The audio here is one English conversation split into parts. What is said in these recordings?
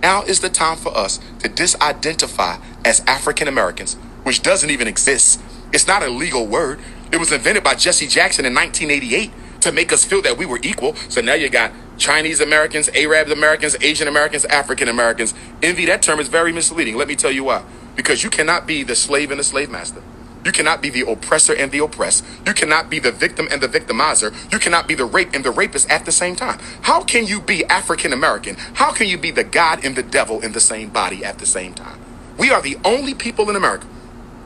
Now is the time for us to disidentify as African Americans, which doesn't even exist. It's not a legal word. It was invented by Jesse Jackson in 1988 to make us feel that we were equal. So now you got Chinese Americans, Arab Americans, Asian Americans, African Americans. Envy, that term is very misleading. Let me tell you why. Because you cannot be the slave and the slave master. You cannot be the oppressor and the oppressed. You cannot be the victim and the victimizer. You cannot be the rape and the rapist at the same time. How can you be African American? How can you be the God and the devil in the same body at the same time? We are the only people in America,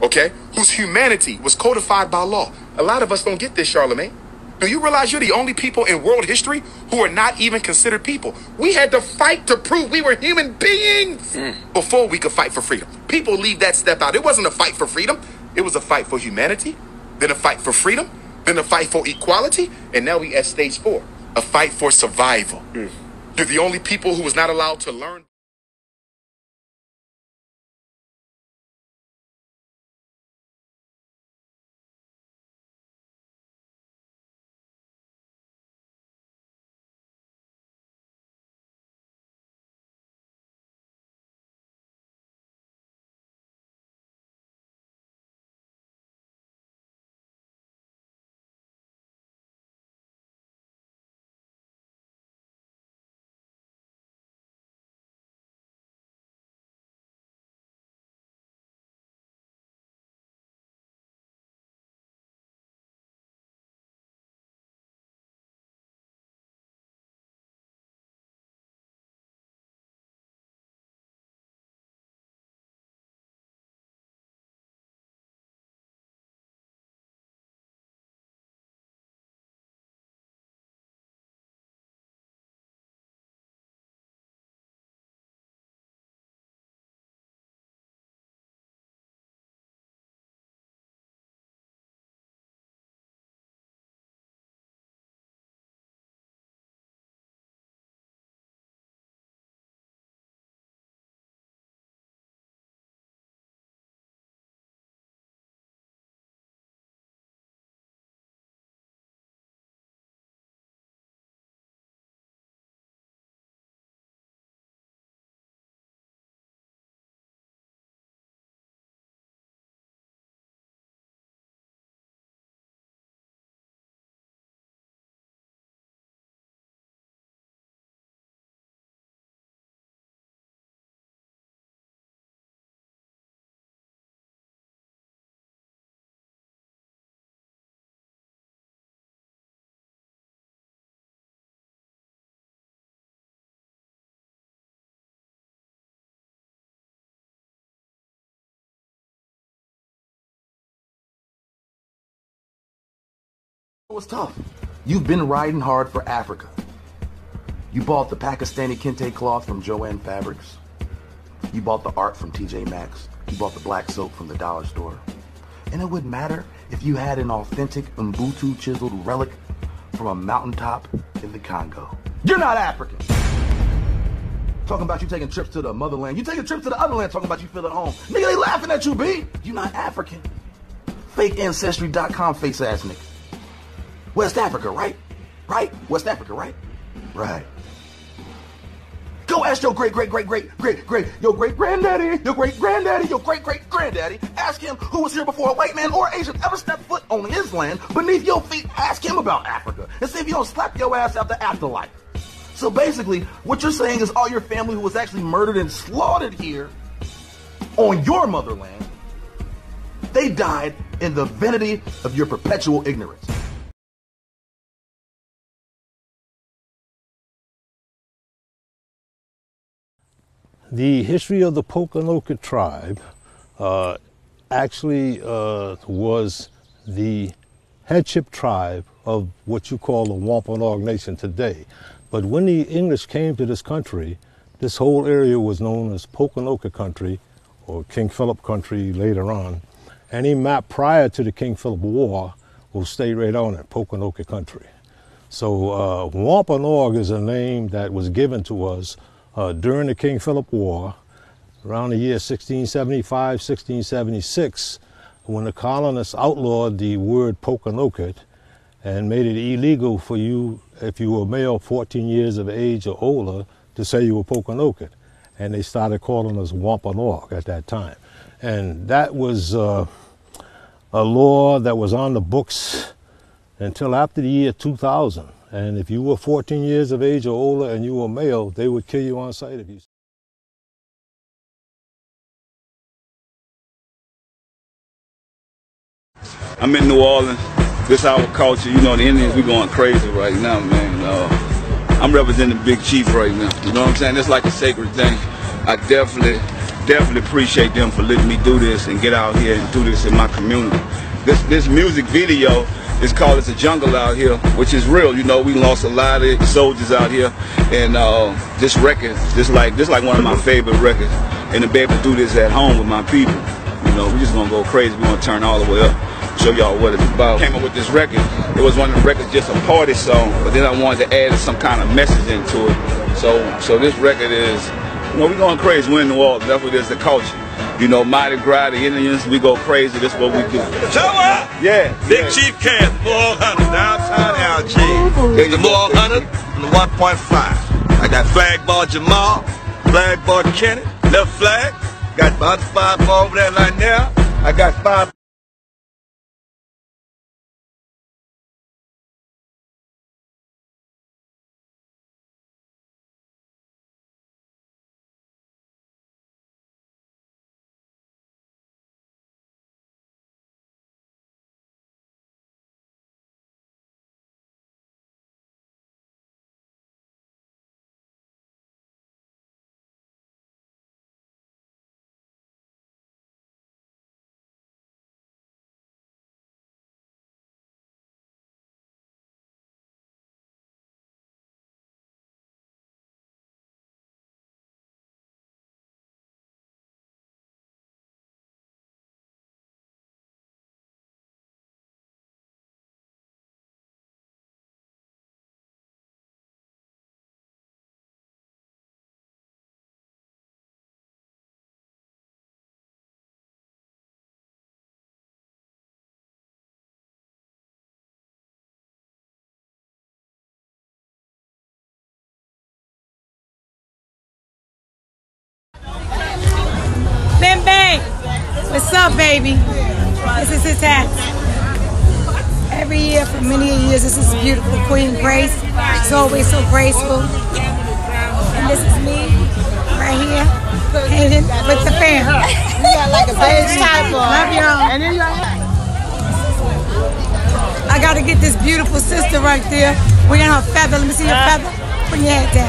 okay, whose humanity was codified by law. A lot of us don't get this, Charlemagne. Do you realize you're the only people in world history who are not even considered people? We had to fight to prove we were human beings before we could fight for freedom. People leave that step out. It wasn't a fight for freedom. It was a fight for humanity, then a fight for freedom, then a fight for equality, and now we at stage 4, a fight for survival. You're the only people who was not allowed to learn. It was tough. You've been riding hard for Africa. You bought the Pakistani kente cloth from Joanne Fabrics. You bought the art from TJ Maxx. You bought the black soap from the dollar store. And it wouldn't matter if you had an authentic Ubuntu chiseled relic from a mountaintop in the Congo. You're not African. Talking about you taking trips to the motherland. You taking trips to the other land talking about you feel at home. Nigga, they laughing at you, B. You're not African. Fake Ancestry.com face ass nigga. West Africa, right? Right? West Africa, right? Right. Go ask your your great-granddaddy, your great-great-granddaddy. Ask him who was here before a white man or Asian ever stepped foot on his land beneath your feet. Ask him about Africa and see if you don't slap your ass out the afterlife. So basically, what you're saying is all your family who was actually murdered and slaughtered here on your motherland, they died in the vanity of your perpetual ignorance. The history of the Pokanoket tribe actually was the headship tribe of what you call the Wampanoag Nation today. But when the English came to this country, this whole area was known as Pokanoket country, or King Philip country later on. Any map prior to the King Philip War will stay right on it, Pokanoket country. So Wampanoag is a name that was given to us during the King Philip War, around the year 1675, 1676, when the colonists outlawed the word Pokanoket and made it illegal for you, if you were male 14 years of age or older, to say you were Pokanoket. and they started calling us Wampanoag at that time. And that was a law that was on the books until after the year 2000. And if you were 14 years of age or older and you were male, they would kill you on sight if you. I'm in New Orleans. This is our culture. You know, the Indians, we going crazy right now, man. I'm representing Big Chief right now. You know what I'm saying? It's like a sacred thing. I definitely appreciate them for letting me do this and get out here and do this in my community. This music video is called "It's a Jungle Out Here," which is real. You know, we lost a lot of soldiers out here, and this record, this like one of my favorite records. And to be able to do this at home with my people, you know, we just gonna go crazy. We gonna turn all the way up, show y'all what it's about. Came up with this record. It was one of the records, just a party song, but then I wanted to add some kind of message into it. So this record is, you know, we going crazy. We're in New Orleans. That's what it is, the culture. You know, Mardi Gras, the Indians, we go crazy. This is what we do. Show up! Yeah. Big Chief Camp, Moore 100, downtown LG. The Moore 100 and the 1.5. I got Flag Ball Jamal, Flag Ball Kenny, left flag. Got about 5 over there right now. I got 5. Bang Bang! What's up, baby? This is his hat. Every year for many years, this is beautiful Queen Grace. She's always so graceful. And this is me, right here, hanging with the fam. You got like a beige type on. Love y'all. And then you I gotta get this beautiful sister right there. We're in her feather. Let me see your feather. Put your head down.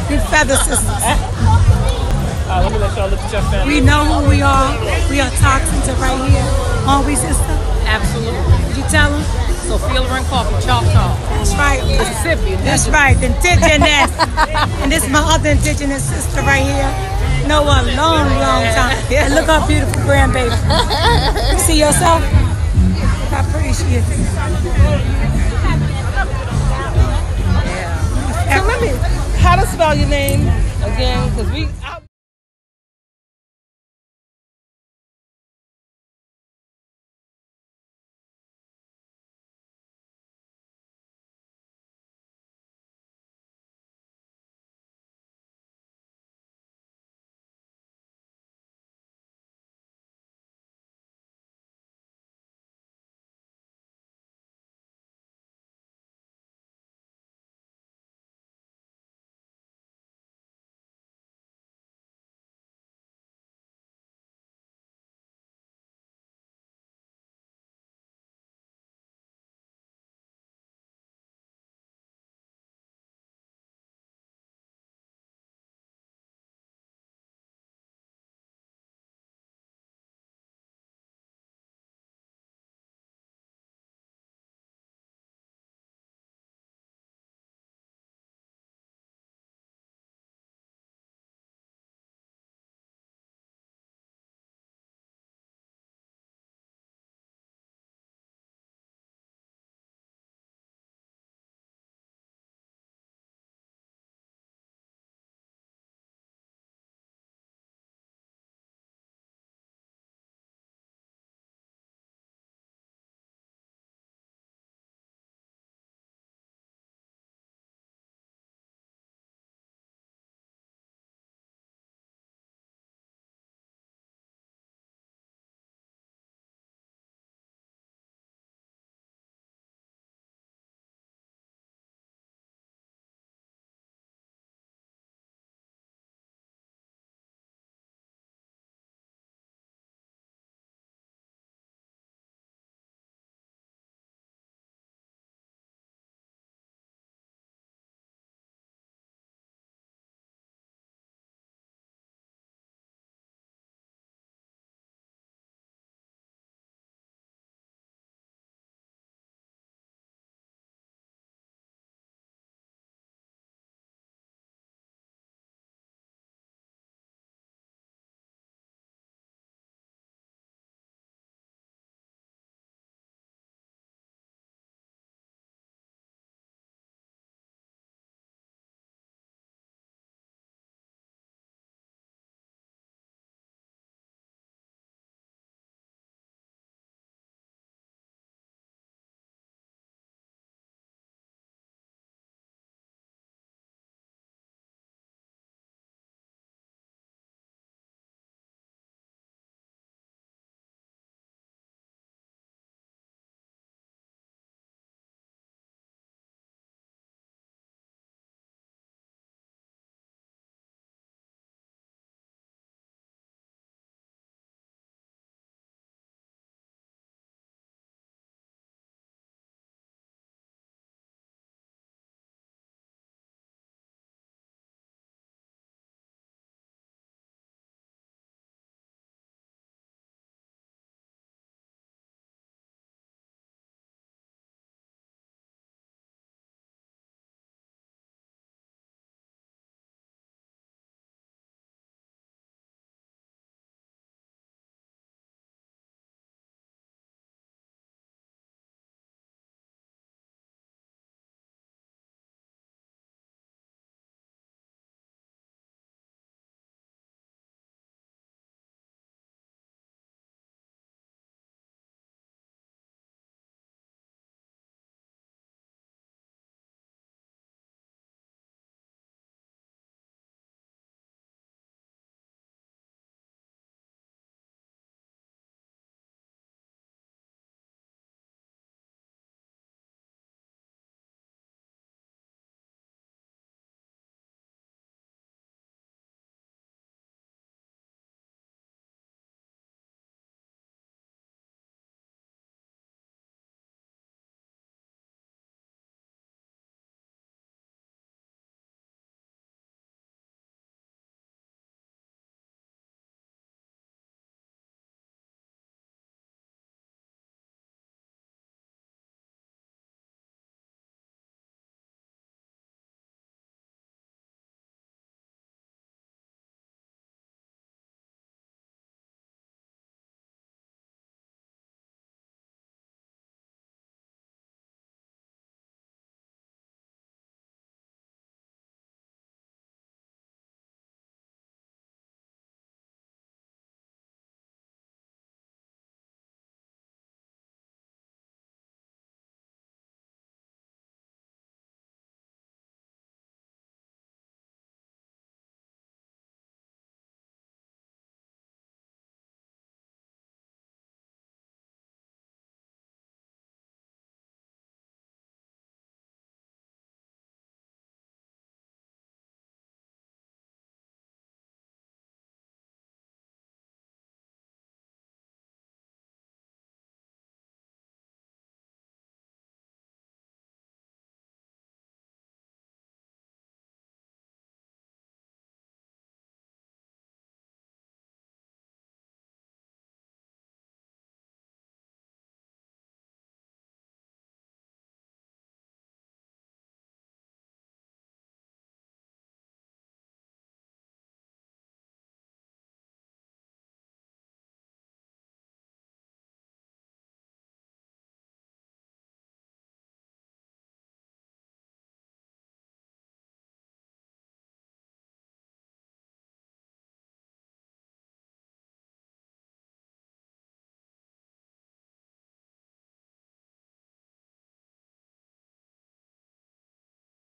You feather sisters. let me let y'all look at your family. We know who we are. We are toxins right here. Aren't we, sister? Absolutely. Did you tell them? Sophia Loren Coffee, Choctaw. That's right. Mississippi. That's right. Indigenous. And this is my other indigenous sister right here. Know a long, long time. And look how beautiful grandbaby. You see yourself? Look how pretty she is. Yeah. So let me, how to spell your name again? Because